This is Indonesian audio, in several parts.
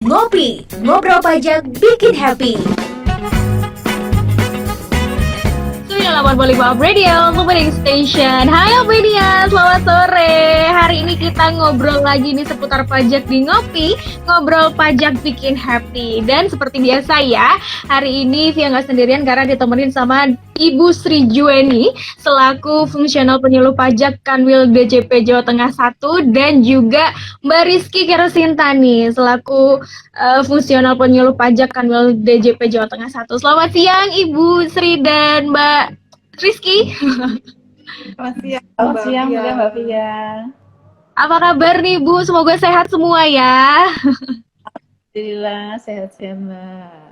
Ngopi, ngobrol pajak bikin happy. 98.5 Radio, Moving Station. Hai Opinian, selamat sore. Hari ini kita ngobrol lagi nih seputar pajak di Ngopi, ngobrol pajak bikin happy. Dan seperti biasa ya, hari ini Via nggak sendirian karena ditemenin sama Ibu Sri Juweni selaku fungsional penyuluh pajak Kanwil DJP Jawa Tengah 1 dan juga Mbak Rizky Kerasintani selaku fungsional penyuluh pajak Kanwil DJP Jawa Tengah 1. Selamat siang Ibu Sri dan Mbak Rizky. Selamat siang juga Mbak Fia. Apa kabar nih Bu? Semoga sehat semua ya. Alhamdulillah sehat-sehat Mbak.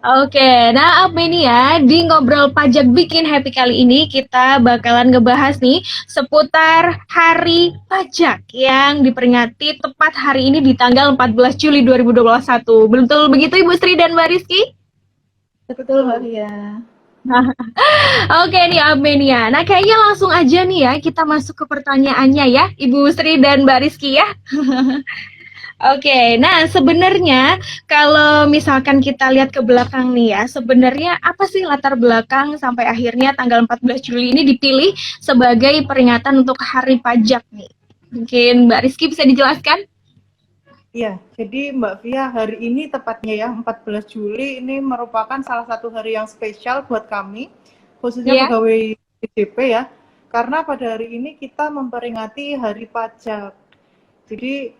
Oke, nah apa ini ya, di ngobrol pajak bikin happy kali ini kita bakalan ngebahas nih seputar Hari Pajak yang diperingati tepat hari ini di tanggal 14 Juli 2021. Betul begitu Ibu Sri dan Mbak Rizky? Betul Mbak Fia. Oke nih Amenia. Nah kayaknya langsung aja nih ya kita masuk ke pertanyaannya ya Ibu Sri dan Mbak Rizky ya. Oke, nah sebenarnya kalau misalkan kita lihat ke belakang nih ya, sebenarnya apa sih latar belakang sampai akhirnya tanggal 14 Juli ini dipilih sebagai peringatan untuk Hari Pajak nih? Mungkin Mbak Rizky bisa dijelaskan? Iya, jadi Mbak Fia, hari ini tepatnya ya, 14 Juli ini merupakan salah satu hari yang spesial buat kami, khususnya pegawai DJP ya, karena pada hari ini kita memperingati Hari Pajak. Jadi,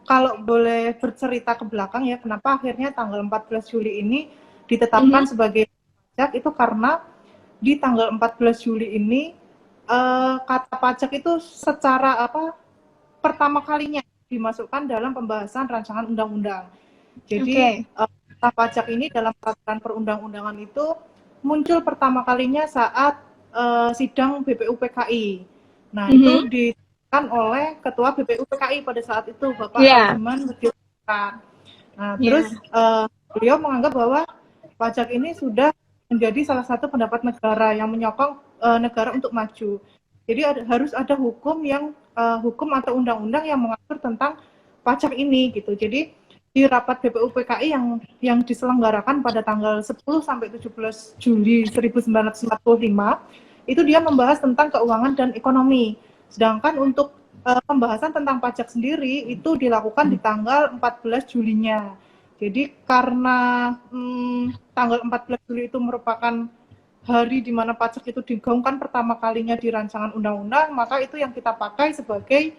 kalau boleh bercerita ke belakang ya, kenapa akhirnya tanggal 14 Juli ini ditetapkan sebagai pajak, itu karena di tanggal 14 Juli ini, kata pajak itu secara pertama kalinya dimasukkan dalam pembahasan rancangan undang-undang. Jadi kata pajak ini dalam peraturan perundang-undangan itu muncul pertama kalinya saat sidang BPUPKI. Nah itu ditekan oleh Ketua BPUPKI pada saat itu Bapak Arjuman Widyodiputro. Nah terus beliau menganggap bahwa pajak ini sudah menjadi salah satu pendapat negara yang menyokong negara untuk maju. Jadi harus ada hukum atau undang-undang yang mengatur tentang pajak ini gitu. Jadi di rapat BPUPKI yang diselenggarakan pada tanggal 10 sampai 17 Juli 1945 itu dia membahas tentang keuangan dan ekonomi. Sedangkan untuk pembahasan tentang pajak sendiri itu dilakukan di tanggal 14 Julinya. Jadi karena tanggal 14 Juli itu merupakan hari di mana pajak itu digaungkan pertama kalinya di rancangan undang-undang, maka itu yang kita pakai sebagai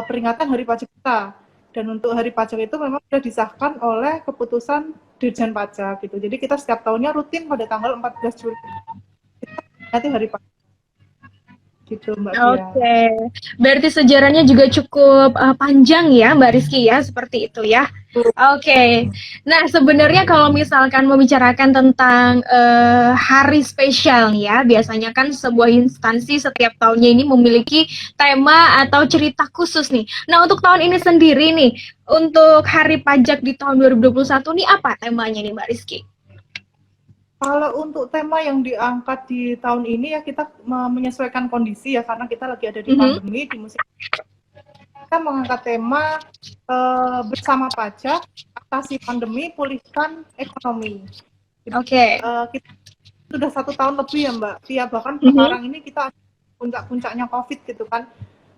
peringatan hari pajak kita. Dan untuk hari pajak itu memang sudah disahkan oleh keputusan Dirjen Pajak gitu. Jadi kita setiap tahunnya rutin pada tanggal 14 Juli. Nanti hari pajak. Gitu Mbak Fia. Oke, berarti sejarahnya juga cukup panjang ya Mbak Rizky ya, seperti itu ya. Oke, nah sebenarnya kalau misalkan membicarakan tentang hari spesial nih ya, biasanya kan sebuah instansi setiap tahunnya ini memiliki tema atau cerita khusus nih. Nah untuk tahun ini sendiri nih, untuk Hari Pajak di tahun 2021 nih apa temanya nih Mbak Rizky? Kalau untuk tema yang diangkat di tahun ini ya kita menyesuaikan kondisi ya karena kita lagi ada di pandemi di musim kita mengangkat tema bersama pajak atasi pandemi pulihkan ekonomi. Oke. Kita sudah 1 tahun lebih ya Mbak Fia bahkan sekarang ini kita puncak-puncaknya COVID gitu kan.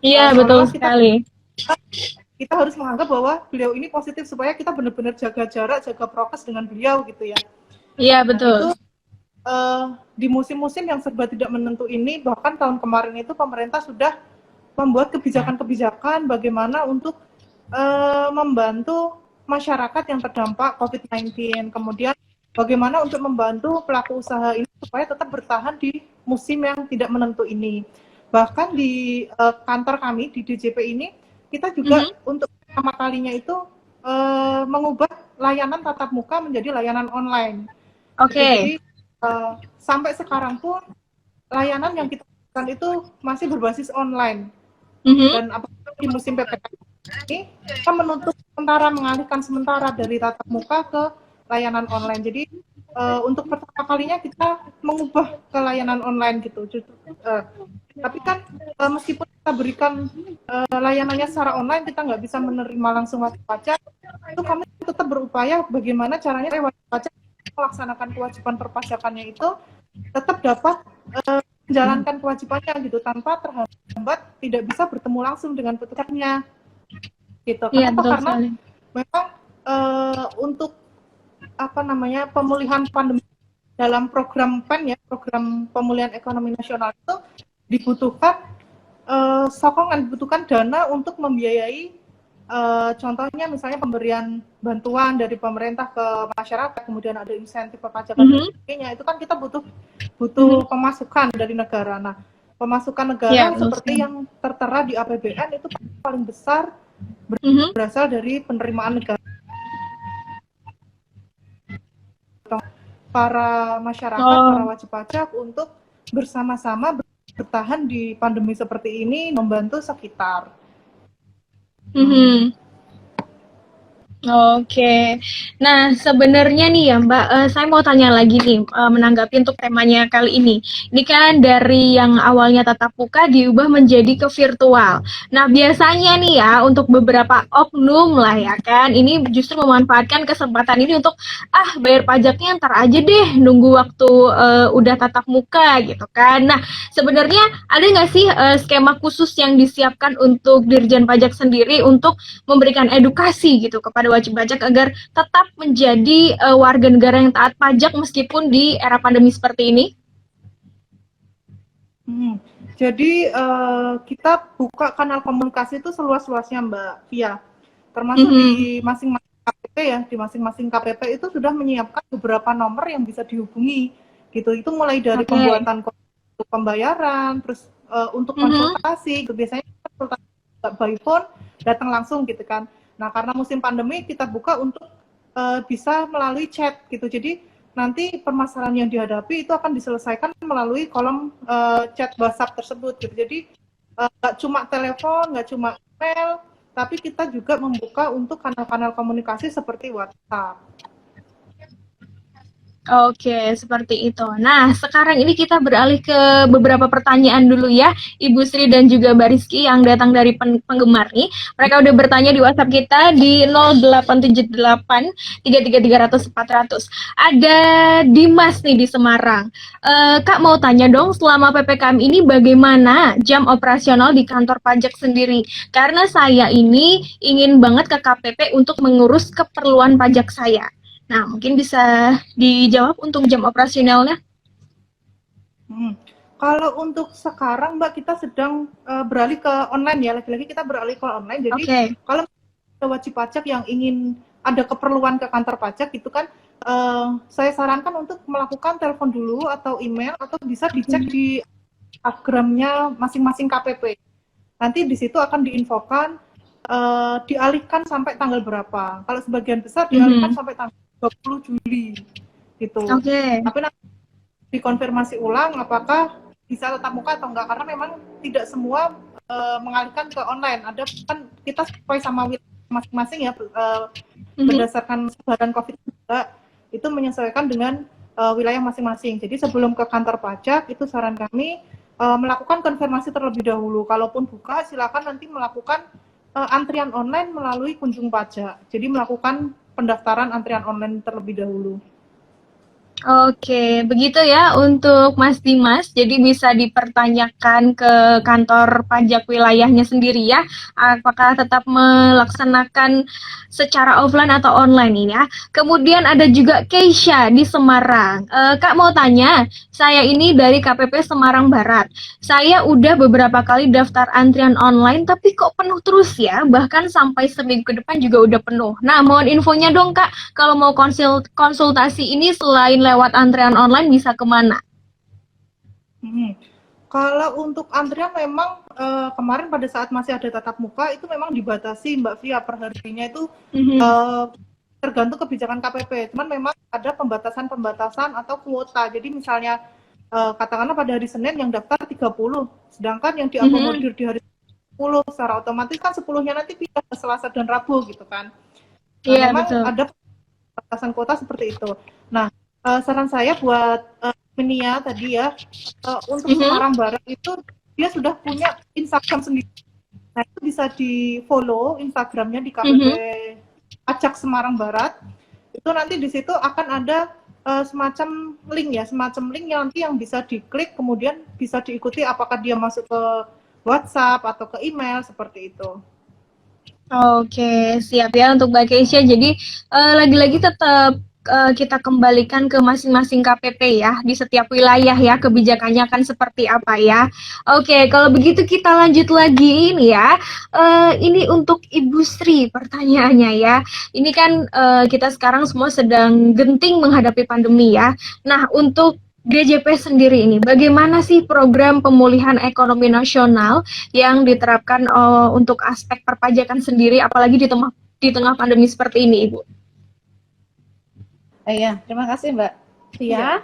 Iya betul sekali. Kita harus menganggap bahwa beliau ini positif supaya kita benar-benar jaga jarak, jaga prokes dengan beliau gitu ya. Iya betul. Nah, itu di musim-musim yang serba tidak menentu ini, bahkan tahun kemarin itu pemerintah sudah membuat kebijakan-kebijakan bagaimana untuk membantu masyarakat yang terdampak COVID-19. Kemudian bagaimana untuk membantu pelaku usaha ini supaya tetap bertahan di musim yang tidak menentu ini. Bahkan di kantor kami di DJP ini, kita juga untuk pertama kalinya itu mengubah layanan tatap muka menjadi layanan online. Jadi sampai sekarang pun layanan yang kita lakukan itu masih berbasis online. Dan apalagi di musim PPKM ini kita menutup sementara, mengalihkan sementara dari tatap muka ke layanan online. Jadi untuk pertama kalinya kita mengubah ke layanan online gitu. Tapi kan meskipun kita berikan layanannya secara online, kita nggak bisa menerima langsung wajib pajak. itu kami tetap berupaya bagaimana caranya wajib pajak melaksanakan kewajiban perpajakannya itu tetap dapat menjalankan kewajibannya gitu tanpa terhambat, tidak bisa bertemu langsung dengan petugasnya gitu. Iya, Kenapa? betul Karena sekali. memang untuk pemulihan pandemi dalam program PEN ya, program pemulihan ekonomi nasional itu dibutuhkan sokongan, dibutuhkan dana untuk membiayai contohnya misalnya pemberian bantuan dari pemerintah ke masyarakat, kemudian ada insentif perpajakan dan sebagainya. Itu kan kita butuh pemasukan dari negara. Nah, pemasukan negara seperti yang tertera di APBN itu paling besar berasal dari penerimaan negara. Para masyarakat, para wajib pajak untuk bersama-sama bertahan di pandemi seperti ini, membantu sekitar. Oke, nah sebenarnya nih ya Mbak, saya mau tanya lagi nih menanggapi untuk temanya kali ini. Ini kan dari yang awalnya tatap muka diubah menjadi ke virtual. Nah biasanya nih ya untuk beberapa oknum lah ya kan, ini justru memanfaatkan kesempatan ini untuk bayar pajaknya ntar aja deh, nunggu waktu udah tatap muka gitu kan. Nah sebenarnya ada nggak sih skema khusus yang disiapkan untuk Dirjen Pajak sendiri untuk memberikan edukasi gitu kepada wajib pajak agar tetap menjadi warga negara yang taat pajak meskipun di era pandemi seperti ini? Jadi kita buka kanal komunikasi itu seluas-luasnya Mbak Via, termasuk di masing-masing KPP ya, di masing-masing KPP itu sudah menyiapkan beberapa nomor yang bisa dihubungi gitu. Itu mulai dari pembuatan pembayaran, terus untuk konsultasi, biasanya konsultasi by phone datang langsung gitu kan. Nah, karena musim pandemi kita buka untuk bisa melalui chat gitu. Jadi nanti permasalahan yang dihadapi itu akan diselesaikan melalui kolom chat WhatsApp tersebut gitu. Jadi nggak cuma telepon, nggak cuma email, tapi kita juga membuka untuk kanal-kanal komunikasi seperti WhatsApp. Oke, seperti itu. Nah, sekarang ini kita beralih ke beberapa pertanyaan dulu ya, Ibu Sri dan juga Mbak Rizky yang datang dari penggemar nih. Mereka udah bertanya di WhatsApp kita di 0878 33300 400. Ada Dimas nih di Semarang. Kak mau tanya dong, selama PPKM ini bagaimana jam operasional di kantor pajak sendiri? Karena saya ini ingin banget ke KPP untuk mengurus keperluan pajak saya. Nah, mungkin bisa dijawab untuk jam operasionalnya. Kalau untuk sekarang, Mbak, kita sedang beralih ke online ya. Lagi-lagi kita beralih ke online. Jadi kalau ada wajib pajak yang ingin ada keperluan ke kantor pajak, itu kan saya sarankan untuk melakukan telepon dulu atau email atau bisa dicek di Instagramnya masing-masing KPP. Nanti di situ akan diinfokan dialihkan sampai tanggal berapa. Kalau sebagian besar dialihkan sampai tanggal 20 Juli gitu. Tapi nanti dikonfirmasi ulang apakah bisa tatap muka atau enggak, karena memang tidak semua mengalihkan ke online. Ada kan kita sesuai sama wilayah masing-masing ya, berdasarkan sebaran COVID juga itu menyesuaikan dengan wilayah masing-masing. Jadi sebelum ke kantor pajak itu saran kami melakukan konfirmasi terlebih dahulu. Kalaupun buka silakan nanti melakukan antrian online melalui Kunjung Pajak. Jadi melakukan pendaftaran antrian online terlebih dahulu. Oke, begitu ya untuk Mas Dimas. Jadi bisa dipertanyakan ke kantor pajak wilayahnya sendiri ya, apakah tetap melaksanakan secara offline atau online ini ya. Kemudian ada juga Keisha di Semarang. Kak mau tanya, saya ini dari KPP Semarang Barat. Saya udah beberapa kali daftar antrian online, tapi kok penuh terus ya, bahkan sampai seminggu ke depan juga udah penuh. Nah, mohon infonya dong Kak, kalau mau konsultasi ini selain lewat antrean online bisa kemana? Kalau untuk antrian memang kemarin pada saat masih ada tatap muka itu memang dibatasi Mbak Via, per harinya itu tergantung kebijakan KPP. Cuman memang ada pembatasan atau kuota. Jadi misalnya katakanlah pada hari Senin yang daftar 30, sedangkan yang diakomodir di hari 10 secara otomatis kan 10-nya nanti pindah ke Selasa dan Rabu gitu kan. Iya, memang betul. ada batasan kuota seperti itu. Nah, saran saya buat Menia tadi ya, untuk Semarang Barat itu dia sudah punya Instagram sendiri. Nah, itu bisa di follow Instagramnya di KPP Pajak Semarang Barat. Itu nanti di situ akan ada semacam link yang nanti yang bisa diklik, kemudian bisa diikuti apakah dia masuk ke WhatsApp atau ke email seperti itu. Oke, siap ya untuk Mbak Keisha. Jadi lagi-lagi tetap kita kembalikan ke masing-masing KPP ya, di setiap wilayah ya, kebijakannya akan seperti apa ya. Oke, kalau begitu kita lanjut lagi ini ya. Ini untuk Ibu Sri pertanyaannya ya. Ini kan kita sekarang semua sedang genting menghadapi pandemi ya. Nah, untuk DJP sendiri ini, bagaimana sih program pemulihan ekonomi nasional yang diterapkan untuk aspek perpajakan sendiri, apalagi di tengah pandemi seperti ini, Ibu? Iya, terima kasih Mbak Tia.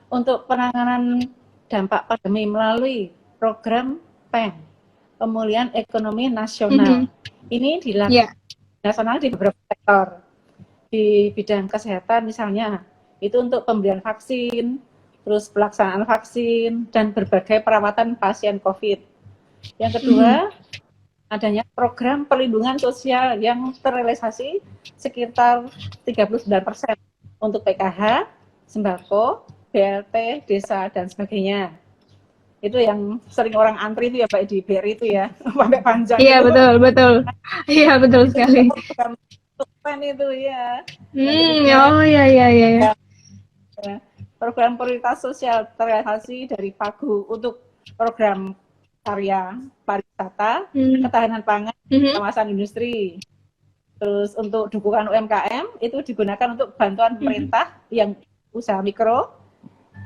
Untuk penanganan dampak pandemi melalui program PEN, Pemulihan Ekonomi Nasional. Ini dilakukan nasional di beberapa sektor. Di bidang kesehatan misalnya, itu untuk pemberian vaksin, terus pelaksanaan vaksin, dan berbagai perawatan pasien COVID. Yang kedua, adanya program perlindungan sosial yang terrealisasi sekitar 39% untuk PKH, sembako, BLT, desa, dan sebagainya. Itu yang sering orang antri itu ya Pak di BRI itu ya, sampai panjang. Iya, betul. Iya, betul sekali. Program itu ya. Oh iya. Program prioritas sosial terrealisasi dari Pagu untuk program karya pariwisata, ketahanan pangan, kawasan industri. Terus untuk dukungan UMKM itu digunakan untuk bantuan pemerintah yang usaha mikro,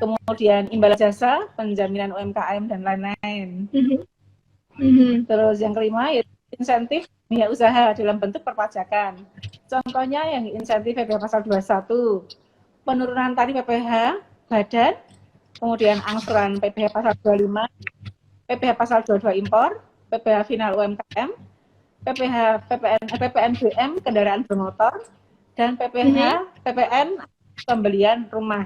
kemudian imbalan jasa, penjaminan UMKM dan lain-lain. Terus yang kelima yaitu insentif dunia usaha dalam bentuk perpajakan. Contohnya yang insentif PPh pasal 21, penurunan tarif PPh badan, kemudian angsuran PPh pasal 25, PPh pasal 22 impor, PPh final UMKM, PPh PPNBM kendaraan bermotor, dan PPN pembelian rumah.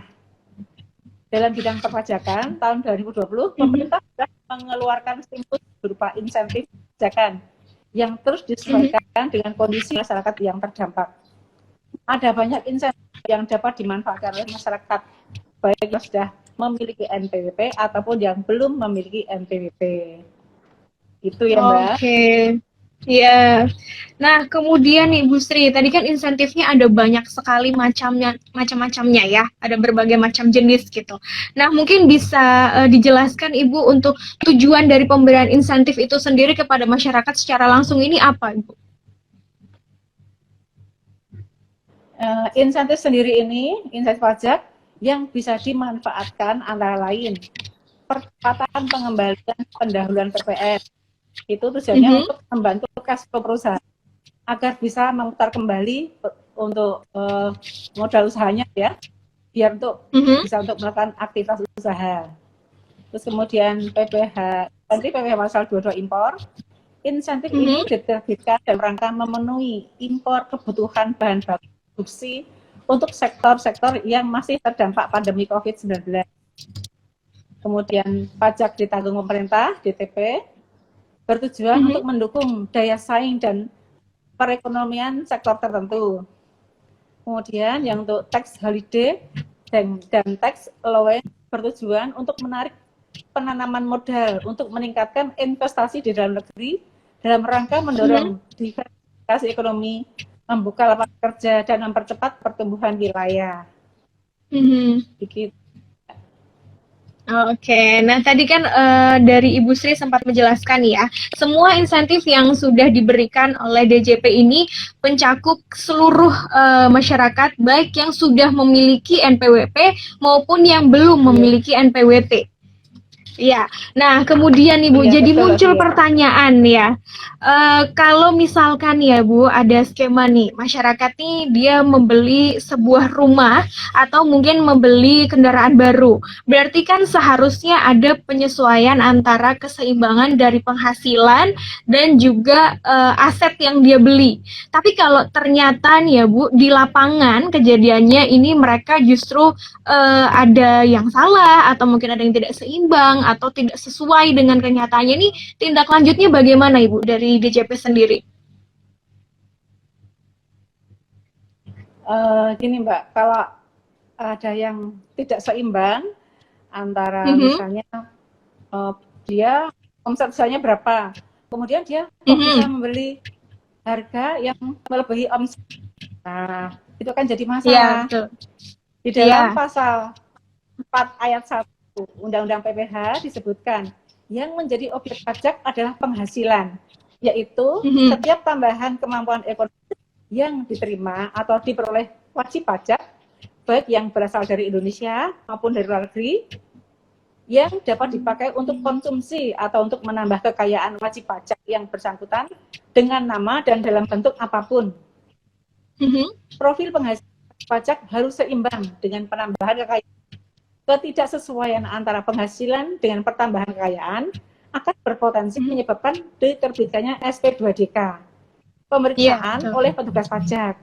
Dalam bidang perpajakan tahun 2020, pemerintah sudah mengeluarkan stimulus berupa insentif pajakan yang terus disesuaikan dengan kondisi masyarakat yang terdampak. Ada banyak insentif yang dapat dimanfaatkan oleh masyarakat, baik yang sudah memiliki NPWP ataupun yang belum memiliki NPWP. Itu ya Mbak. Oke. Ya. Nah, kemudian nih Bu Sri, tadi kan insentifnya ada banyak sekali macam-macamnya ya, ada berbagai macam jenis gitu. Nah, mungkin bisa dijelaskan Ibu untuk tujuan dari pemberian insentif itu sendiri kepada masyarakat secara langsung ini apa, Ibu? Insentif sendiri ini, insentif pajak yang bisa dimanfaatkan antara lain percepatan pengembalian pendahuluan PPN. Itu tujuannya untuk membantu cash flow perusahaan agar bisa memutar kembali untuk modal usahanya ya, biar untuk bisa untuk melakukan aktivitas usaha. Terus kemudian nanti PPh pasal 22 impor, insentif ini diterbitkan dalam rangka memenuhi impor kebutuhan bahan baku produksi untuk sektor-sektor yang masih terdampak pandemi COVID-19. Kemudian pajak ditanggung pemerintah, DTP, bertujuan untuk mendukung daya saing dan perekonomian sektor tertentu. Kemudian yang untuk tax holiday dan tax allowance bertujuan untuk menarik penanaman modal untuk meningkatkan investasi di dalam negeri dalam rangka mendorong diversifikasi ekonomi, membuka lapangan kerja, dan mempercepat pertumbuhan wilayah. Begitu. Oke, nah tadi kan dari Ibu Sri sempat menjelaskan ya, semua insentif yang sudah diberikan oleh DJP ini mencakup seluruh masyarakat, baik yang sudah memiliki NPWP maupun yang belum memiliki NPWP. Ya, nah kemudian Ibu, jadi muncul pertanyaan ya, kalau misalkan ya Bu, ada skema nih, masyarakat nih dia membeli sebuah rumah atau mungkin membeli kendaraan baru, berarti kan seharusnya ada penyesuaian antara keseimbangan dari penghasilan dan juga aset yang dia beli. Tapi kalau ternyata nih ya Bu, di lapangan kejadiannya ini mereka justru ada yang salah atau mungkin ada yang tidak seimbang atau tidak sesuai dengan kenyataannya, ini tindak lanjutnya bagaimana Ibu dari DJP sendiri? Gini Mbak, kalau ada yang tidak seimbang antara misalnya dia omset usahanya berapa, kemudian dia kok bisa membeli harga yang melebihi omset, nah itu kan jadi masalah. Di dalam pasal 4 ayat 1 Undang-Undang PPH disebutkan yang menjadi objek pajak adalah penghasilan, yaitu setiap tambahan kemampuan ekonomi yang diterima atau diperoleh wajib pajak, baik yang berasal dari Indonesia maupun dari luar negeri, yang dapat dipakai untuk konsumsi atau untuk menambah kekayaan wajib pajak yang bersangkutan dengan nama dan dalam bentuk apapun. Profil penghasilan pajak harus seimbang dengan penambahan kekayaan. Ketidaksesuaian antara penghasilan dengan pertambahan kekayaan akan berpotensi menyebabkan diterbitkannya SP2DK. Pemeriksaan oleh petugas pajak,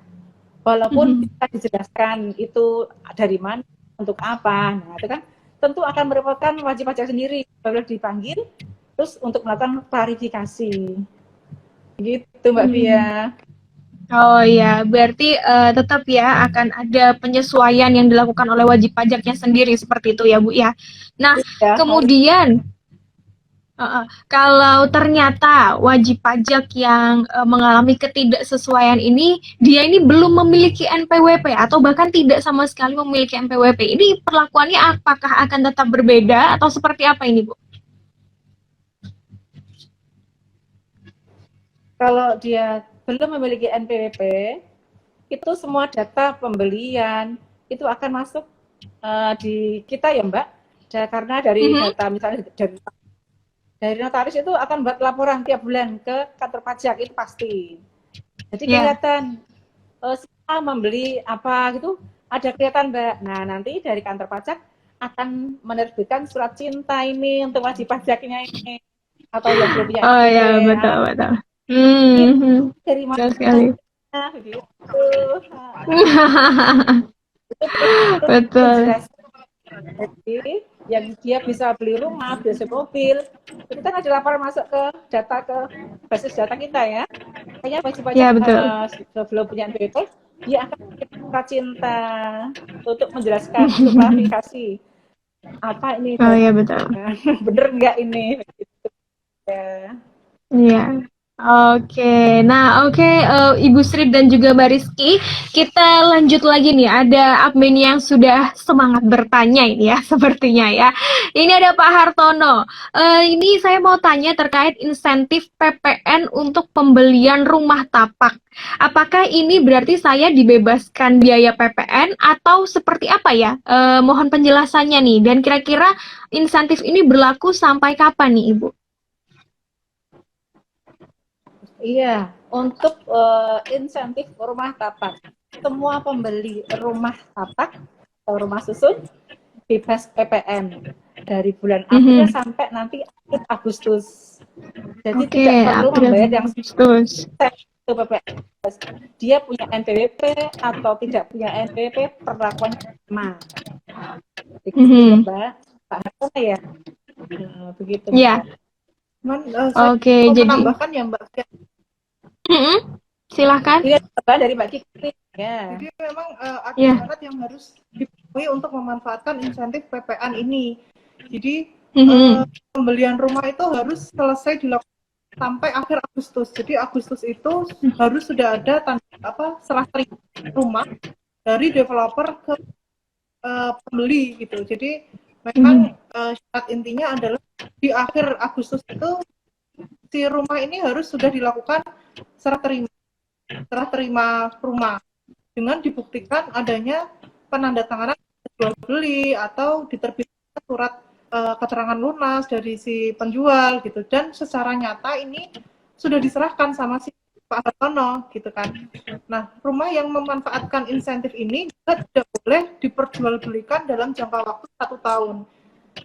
walaupun bisa dijelaskan itu dari mana, untuk apa, nah itu kan tentu akan merepotkan wajib pajak sendiri, baru dipanggil terus untuk melakukan klarifikasi, gitu Mbak Fia. Oh ya, berarti tetap ya akan ada penyesuaian yang dilakukan oleh wajib pajaknya sendiri seperti itu ya Bu ya. Nah ya, kemudian kalau ternyata wajib pajak yang mengalami ketidaksesuaian ini, dia ini belum memiliki NPWP atau bahkan tidak sama sekali memiliki NPWP, ini perlakuannya apakah akan tetap berbeda atau seperti apa ini, Bu? Kalau dia belum memiliki NPWP, itu semua data pembelian itu akan masuk di kita ya Mbak, karena dari data misalnya dari notaris itu akan buat laporan tiap bulan ke kantor pajak, itu pasti. Jadi kelihatan siapa membeli apa gitu, ada kelihatan Mbak. Nah nanti dari kantor pajak akan menerbitkan surat cinta ini untuk wajib pajaknya ini, atau yang belum punya. Oh ya, betul. Dari mana sekali. Betul. Jadi yang dia bisa beli rumah, beli mobil, itu kan ada laporan masuk ke basis data kita ya. Kayaknya wajib pajak sebelum punya NPWP, dia akan kita cinta untuk menjelaskan, untuk klarifikasi apa ini. Oh iya betul. Bener nggak ini? Ya. Iya. Oke, nah Ibu Sri dan juga Mbak Rizky, kita lanjut lagi nih. Ada admin yang sudah semangat bertanya ini ya, sepertinya ya. Ini ada Pak Hartono. Ini saya mau tanya terkait insentif PPN untuk pembelian rumah tapak. Apakah ini berarti saya dibebaskan biaya PPN atau seperti apa ya? Mohon penjelasannya nih. Dan kira-kira insentif ini berlaku sampai kapan nih, Ibu? Iya, untuk insentif rumah tapak, semua pembeli rumah tapak atau rumah susun bebas PPN dari bulan April sampai nanti Agustus. Jadi tidak perlu membayar yang Agustus. PPN. Dia punya NPWP atau tidak punya NPWP, perlakuannya sama. Begitu Mbak. Pak Hartono ya. Begitu. Iya. Oke, jadi menambahkan ya Mbak. Silahkan. Ini dari Mbak Kiki. Ya. Jadi memang ada syarat yang harus dipenuhi untuk memanfaatkan insentif PPN ini. Jadi pembelian rumah itu harus selesai dilakukan sampai akhir Agustus. Jadi Agustus itu harus sudah ada serah terima rumah dari developer ke pembeli gitu. Jadi memang syarat intinya adalah di akhir Agustus itu si rumah ini harus sudah dilakukan serah terima rumah dengan dibuktikan adanya penandatanganan jual beli atau diterbitkan surat keterangan lunas dari si penjual gitu, dan secara nyata ini sudah diserahkan sama si Pak Hartono gitu kan. Nah, rumah yang memanfaatkan insentif ini juga tidak boleh diperjualbelikan dalam jangka waktu 1 tahun.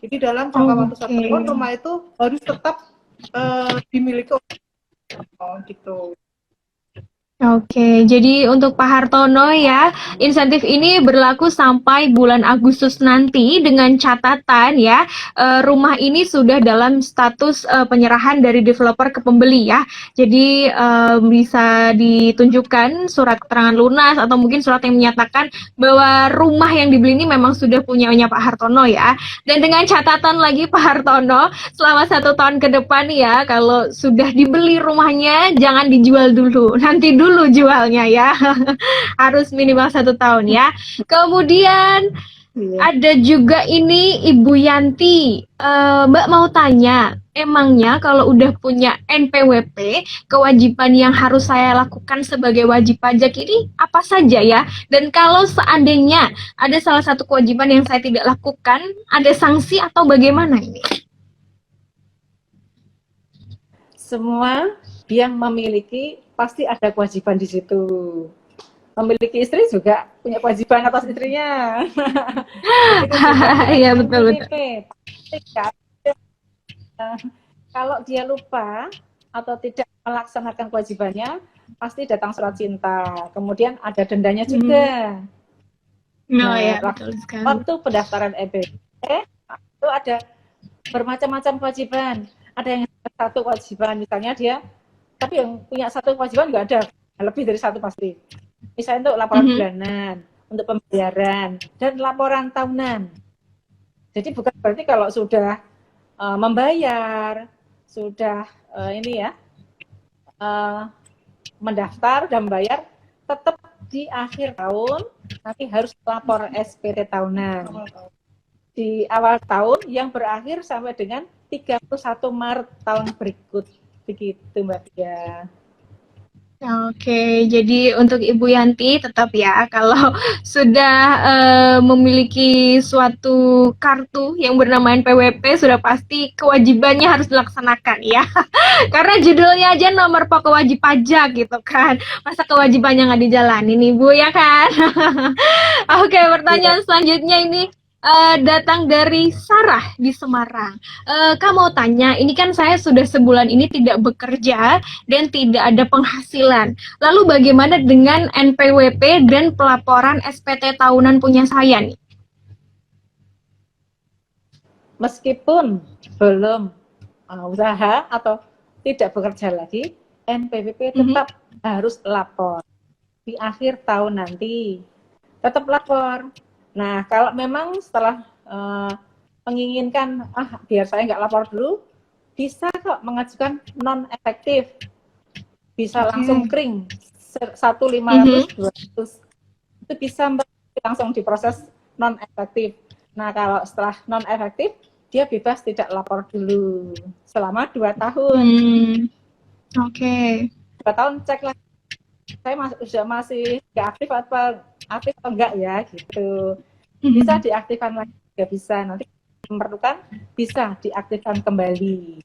Jadi dalam jangka waktu 1 tahun rumah itu harus tetap dimiliki gitu. Oke, jadi untuk Pak Hartono ya, insentif ini berlaku sampai bulan Agustus nanti dengan catatan ya, rumah ini sudah dalam status penyerahan dari developer ke pembeli ya. Jadi bisa ditunjukkan surat keterangan lunas atau mungkin surat yang menyatakan bahwa rumah yang dibeli ini memang sudah punyanya Pak Hartono ya. Dan dengan catatan lagi Pak Hartono, selama 1 tahun ke depan ya, kalau sudah dibeli rumahnya jangan dijual dulu, nanti dulu jualnya ya. Harus minimal 1 tahun ya. Kemudian ada juga ini Ibu Yanti. Mbak mau tanya, emangnya kalau udah punya NPWP, kewajiban yang harus saya lakukan sebagai wajib pajak ini apa saja ya? Dan kalau seandainya ada salah satu kewajiban yang saya tidak lakukan, ada sanksi atau bagaimana ini? Semua yang memiliki pasti ada kewajiban di situ. Memiliki istri juga punya kewajiban atas istrinya. Iya betul. Kalau dia lupa atau tidak melaksanakan kewajibannya, pasti datang surat cinta. Kemudian ada dendanya juga. Ya, betul sekali. Waktu pendaftaran EBP itu ada bermacam-macam kewajiban. Ada yang satu kewajiban, misalnya dia, tapi yang punya satu kewajiban nggak ada, lebih dari satu pasti. Misalnya untuk laporan bulanan, untuk pembayaran, dan laporan tahunan. Jadi bukan berarti kalau sudah membayar, sudah mendaftar dan membayar, tetap di akhir tahun nanti harus lapor SPT tahunan. Di awal tahun yang berakhir sampai dengan 31 Maret tahun berikut. Begitu Mbak Fia. Oke, jadi untuk Ibu Yanti tetap ya, kalau sudah memiliki suatu kartu yang bernama NPWP, sudah pasti kewajibannya harus dilaksanakan ya. Karena judulnya aja nomor pokok wajib pajak gitu kan. Masa kewajibannya nggak dijalanin Ibu ya kan? Oke, pertanyaan selanjutnya ini datang dari Sarah di Semarang. Kak mau tanya, ini kan saya sudah sebulan ini tidak bekerja dan tidak ada penghasilan. Lalu bagaimana dengan NPWP dan pelaporan SPT tahunan punya saya nih? Meskipun belum usaha atau tidak bekerja lagi, NPWP tetap harus lapor di akhir tahun nanti. Tetap lapor. Nah, kalau memang setelah menginginkan, biar saya nggak lapor dulu, bisa kok mengajukan non-efektif. Bisa langsung kering, 1.500, 200. Itu bisa langsung diproses non-efektif. Nah, kalau setelah non-efektif, dia bebas tidak lapor dulu selama 2 tahun. Oke. 2 tahun cek lagi, saya masih nggak aktif atau enggak ya gitu. Bisa diaktifkan lagi, nggak bisa, nanti memerlukan bisa diaktifkan kembali.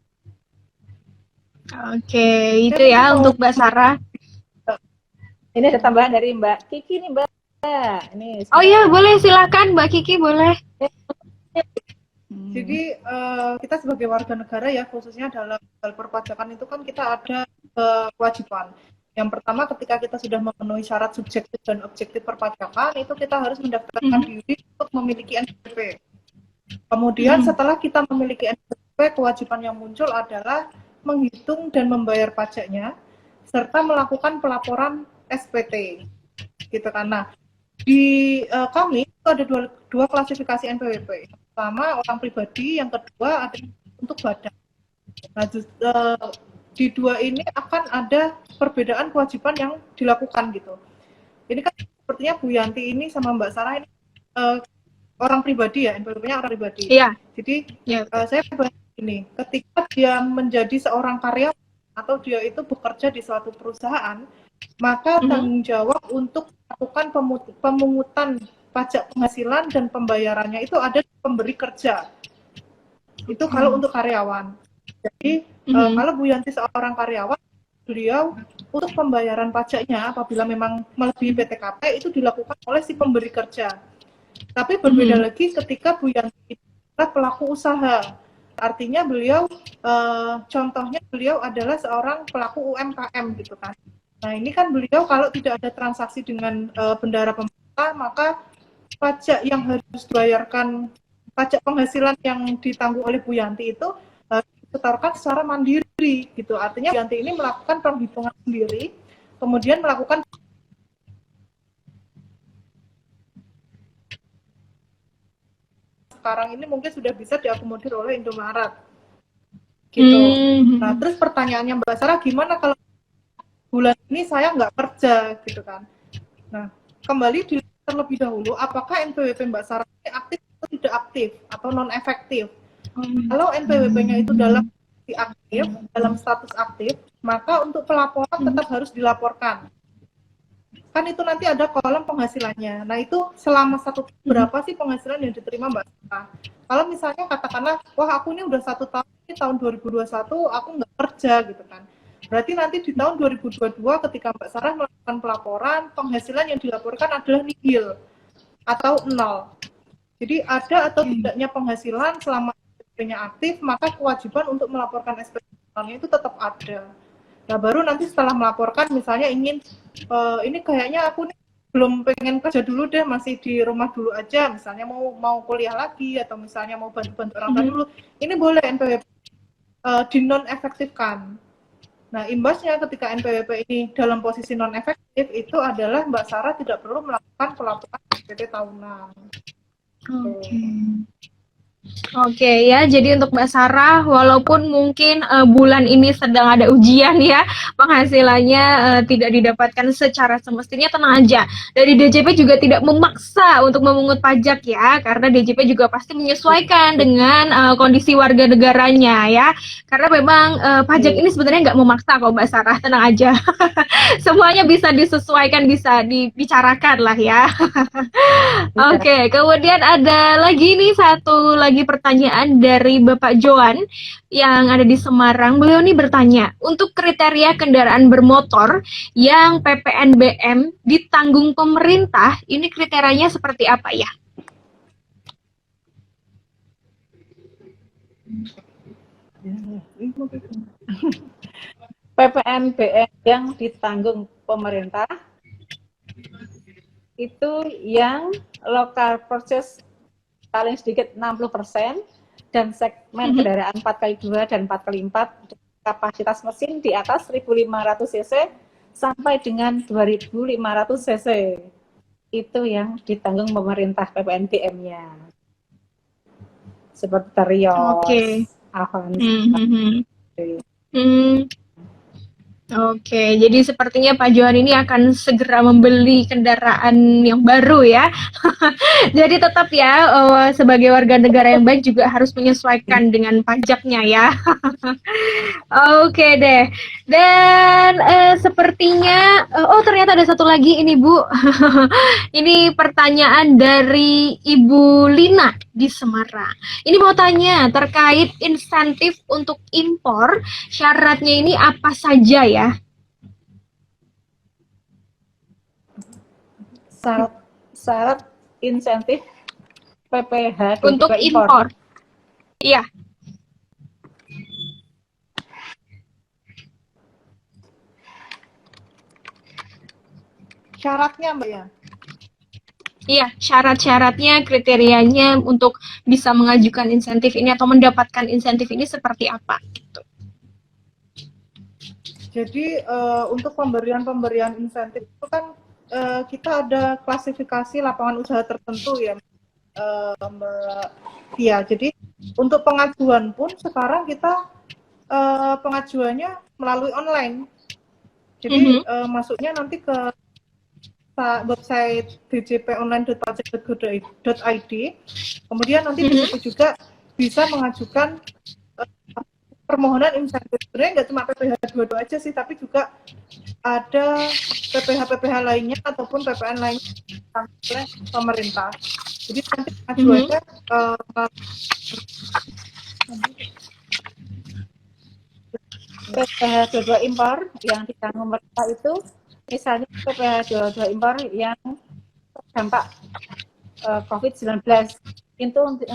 Oke, itu ya untuk Mbak Sarah. Ini ada tambahan dari Mbak Kiki nih Mbak. Ini oh iya, boleh silakan Mbak Kiki, boleh. Jadi kita sebagai warga negara ya, khususnya dalam hal perpajakan itu kan kita ada kewajiban. Yang pertama, ketika kita sudah memenuhi syarat subjektif dan objektif perpajakan, itu kita harus mendaftarkan diri untuk memiliki NPWP. Kemudian setelah kita memiliki NPWP, kewajiban yang muncul adalah menghitung dan membayar pajaknya, serta melakukan pelaporan SPT. Gitu kan. Nah, di kami itu ada dua klasifikasi NPWP. Yang pertama orang pribadi, yang kedua ada untuk badan. Nah, di dua ini akan ada perbedaan kewajiban yang dilakukan gitu. Ini kan sepertinya Bu Yanti ini sama Mbak Sarah ini orang pribadi ya, NPWP-nya orang pribadi. Iya. Jadi saya bahas ini, ketika dia menjadi seorang karyawan atau dia itu bekerja di suatu perusahaan, maka tanggung jawab untuk melakukan pemungutan pajak penghasilan dan pembayarannya itu ada di pemberi kerja. Itu kalau untuk karyawan. Jadi kalau Bu Yanti seorang karyawan, beliau untuk pembayaran pajaknya apabila memang melebihi PTKP itu dilakukan oleh si pemberi kerja. Tapi berbeda lagi ketika Bu Yanti adalah pelaku usaha. Artinya beliau, contohnya beliau adalah seorang pelaku UMKM gitu kan. Nah, ini kan beliau kalau tidak ada transaksi dengan bendahara pemerintah, maka pajak yang harus dibayarkan, pajak penghasilan yang ditanggung oleh Bu Yanti itu harus disetorkan secara mandiri gitu. Artinya Bu Yanti ini melakukan penghitungan sendiri, kemudian melakukan sekarang ini mungkin sudah bisa diakomodir oleh Indomaret gitu. Nah, terus pertanyaannya Mbak Sarah, gimana kalau bulan ini saya nggak kerja gitu kan? Nah, kembali dilihat terlebih dahulu apakah NPWP Mbak Sarah ini aktif atau tidak aktif atau non efektif. Kalau NPWP-nya itu dalam aktif, dalam status aktif, maka untuk pelaporan tetap harus dilaporkan. Kan itu nanti ada kolom penghasilannya. Nah, itu selama berapa sih penghasilan yang diterima Mbak Sarah? Kalau misalnya katakanlah, wah aku ini udah 1 tahun, ini tahun 2021 aku nggak kerja gitu kan. Berarti nanti di tahun 2022 ketika Mbak Sarah melakukan pelaporan, penghasilan yang dilaporkan adalah nihil atau 0. Jadi ada atau tidaknya penghasilan selama SPP-nya aktif, maka kewajiban untuk melaporkan SPP-nya itu tetap ada. Nah, baru nanti setelah melaporkan misalnya ingin, ini kayaknya aku nih belum pengen kerja dulu deh, masih di rumah dulu aja, misalnya mau kuliah lagi, atau misalnya mau bantu-bantu orang tua dulu, ini boleh NPWP dinonefektifkan. Nah, imbasnya ketika NPWP ini dalam posisi non-efektif, itu adalah Mbak Sarah tidak perlu melakukan pelaporan SPP tahunan. Oke ya, jadi untuk Mbak Sarah, walaupun mungkin bulan ini sedang ada ujian ya, penghasilannya tidak didapatkan secara semestinya, tenang aja. Dari DJP juga tidak memaksa untuk memungut pajak ya, karena DJP juga pasti menyesuaikan dengan kondisi warga negaranya ya. Karena memang pajak ini sebenarnya nggak memaksa kok Mbak Sarah, tenang aja. Semuanya bisa disesuaikan, bisa dibicarakan lah ya. Oke, kemudian ada lagi nih satu lagi pertanyaan dari Bapak Joan yang ada di Semarang. Beliau nih bertanya, untuk kriteria kendaraan bermotor yang PPNBM ditanggung pemerintah, ini kriterianya seperti apa ya? PPNBM yang ditanggung pemerintah itu yang local purchase paling sedikit 60% dan segmen kendaraan 4x2 dan 4x4 kapasitas mesin di atas 1.500 cc sampai dengan 2.500 cc. Itu yang ditanggung pemerintah PPNBM-nya. Seperti Terios, Avanza. Oke, jadi sepertinya Pak Johan ini akan segera membeli kendaraan yang baru ya. Jadi tetap ya, sebagai warga negara yang baik juga harus menyesuaikan dengan pajaknya ya. Oke deh. Dan sepertinya, ternyata ada satu lagi ini Bu. Ini pertanyaan dari Ibu Lina di Semarang. Ini mau tanya terkait insentif untuk impor, syaratnya ini apa saja ya? Syarat insentif PPH untuk impor. Iya. Syaratnya Mbak ya? Iya, syarat-syaratnya, kriterianya untuk bisa mengajukan insentif ini atau mendapatkan insentif ini seperti apa? Gitu. Jadi untuk pemberian insentif itu kan kita ada klasifikasi lapangan usaha tertentu ya, Mbak Tia. Jadi untuk pengajuan pun sekarang kita pengajuannya melalui online. Jadi masuknya nanti ke website djponline.pajak.go.id. Kemudian nanti di situ juga bisa mengajukan permohonan insentif. Sebenarnya nggak cuma PPh 22 aja sih, tapi juga ada PPh lainnya ataupun PPN lainnya oleh pemerintah. Jadi nanti pengajuannya PPh 22 impor yang ditanggung pemerintah itu, misalnya PPh 22 impor yang terdampak COVID-19 itu untuk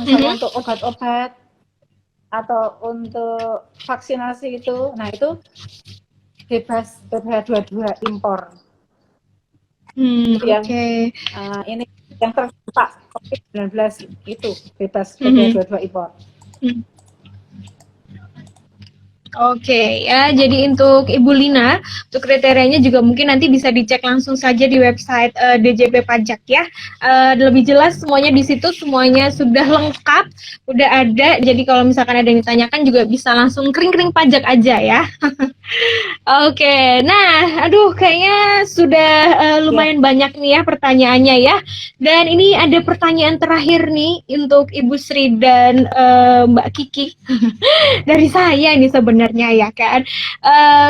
obat-obat atau untuk vaksinasi itu, nah itu bebas PPh 22 impor. Oke. Ini yang terdampak COVID-19 itu bebas PPh 22 impor. Oke, ya. Jadi untuk Ibu Lina, untuk kriterianya juga mungkin nanti bisa dicek langsung saja di website DJP Pajak ya. Lebih jelas semuanya di situ, semuanya sudah lengkap, udah ada. Jadi kalau misalkan ada yang ditanyakan juga bisa langsung kering-kering pajak aja ya. Oke, nah, aduh, kayaknya sudah lumayan banyak nih ya pertanyaannya ya. Dan ini ada pertanyaan terakhir nih untuk Ibu Sri dan Mbak Kiki dari saya ini sebenarnya ya kan.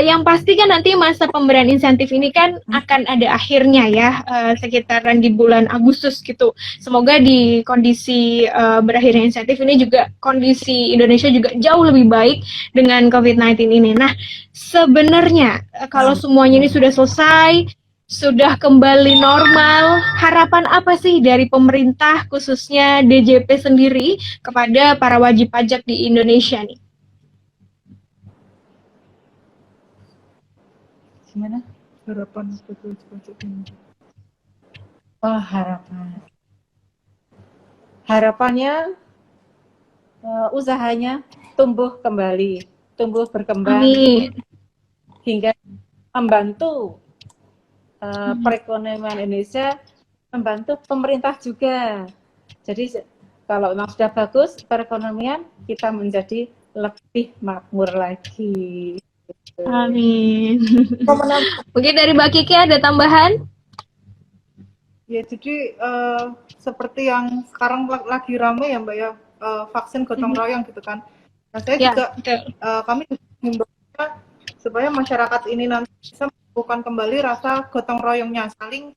Yang pasti kan nanti masa pemberian insentif ini kan akan ada akhirnya ya, sekitaran di bulan Agustus gitu. Semoga di kondisi berakhirnya insentif ini juga kondisi Indonesia juga jauh lebih baik dengan COVID-19 ini. Nah, sebenarnya kalau semuanya ini sudah selesai, sudah kembali normal, harapan apa sih dari pemerintah khususnya DJP sendiri kepada para wajib pajak di Indonesia nih? Gimana? Harapan betul pajak ini. Oh, harapannya usahanya tumbuh kembali, tumbuh berkembang. Amin. Hingga membantu perekonomian Indonesia, membantu pemerintah juga. Jadi kalau memang sudah bagus perekonomian, kita menjadi lebih makmur lagi. Amin. Mungkin dari Mbak Kiki ada tambahan? Ya, jadi seperti yang sekarang lagi ramai ya Mbak ya, vaksin gotong royong gitu kan. Nah, saya juga kami mengimbaukan supaya masyarakat ini nanti bisa melakukan kembali rasa gotong royongnya, saling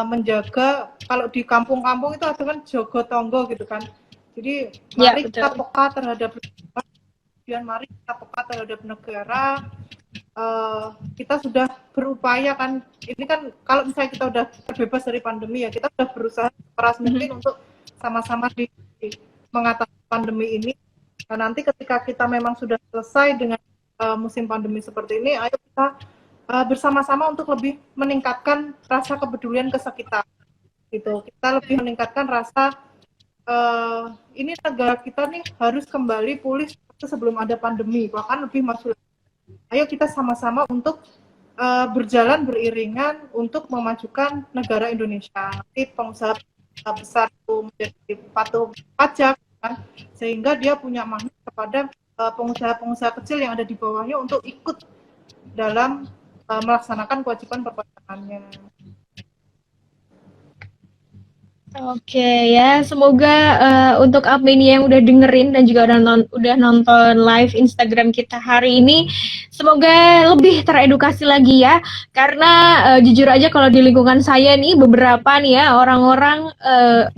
menjaga. Kalau di kampung-kampung itu ada kan jogo tonggo gitu kan. Jadi mari kita peka terhadap negara, kemudian mari kita peka terhadap negara. Kita sudah berupaya kan, ini kan kalau misalnya kita udah terbebas dari pandemi ya, kita sudah berusaha keras mungkin untuk sama-sama mengatasi pandemi ini. Nah, nanti ketika kita memang sudah selesai dengan musim pandemi seperti ini, ayo kita bersama-sama untuk lebih meningkatkan rasa kepedulian ke sekitar. Gitu. Kita lebih meningkatkan rasa ini negara kita nih harus kembali pulih seperti sebelum ada pandemi, bahkan lebih maju. Ayo kita sama-sama untuk berjalan beriringan untuk memajukan negara Indonesia. Nanti pengusaha besar itu menjadi patuh pajak, kan? Sehingga dia punya manfaat kepada pengusaha-pengusaha kecil yang ada di bawahnya untuk ikut dalam melaksanakan kewajiban perpajakannya. Oke ya, semoga untuk admin yang udah dengerin dan juga udah nonton live Instagram kita hari ini, semoga lebih teredukasi lagi ya. Karena jujur aja kalau di lingkungan saya nih beberapa nih ya orang-orang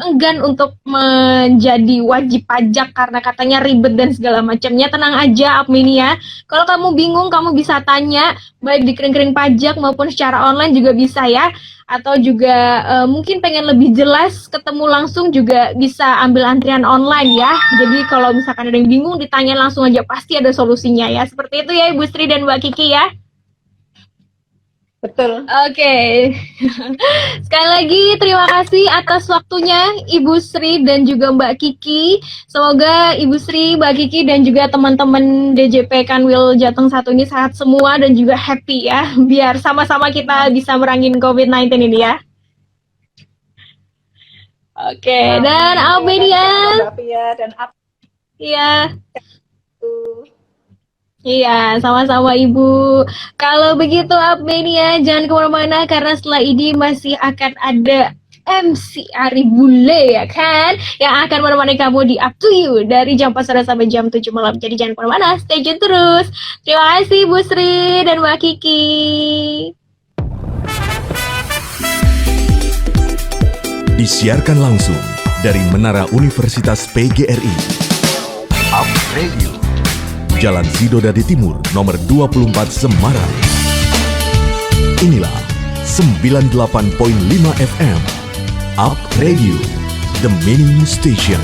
enggan untuk menjadi wajib pajak karena katanya ribet dan segala macamnya. Tenang aja admin ya. Kalau kamu bingung kamu bisa tanya baik di kering-kering pajak maupun secara online juga bisa ya. Atau juga mungkin pengen lebih jelas ketemu langsung juga bisa ambil antrian online ya. Jadi kalau misalkan ada yang bingung ditanya langsung aja, pasti ada solusinya ya. Seperti itu ya Ibu Sri dan Mbak Kiki ya. Betul. Oke. Sekali lagi terima kasih atas waktunya Ibu Sri dan juga Mbak Kiki. Semoga Ibu Sri, Mbak Kiki dan juga teman-teman DJP Kanwil Jateng 1 ini sehat semua dan juga happy ya. Biar sama-sama kita bisa merangin COVID-19 ini ya. Oke, dan Almedia. Iya. Iya, sama-sama Ibu. Kalau begitu Abmenia, jangan kemana-mana karena setelah ini masih akan ada MC Ari Bule ya kan, yang akan menemani kamu di Up to You dari jam 4 sore sampai jam 7 malam. Jadi jangan kemana-mana, stay tune terus. Terima kasih Bu Sri dan Mbak Kiki. Disiarkan langsung dari Menara Universitas PGRI. Up Radio. Jalan Sidodadi Timur, nomor 24 Semarang. Inilah 98.5 FM. Up Radio, the Meaning Station.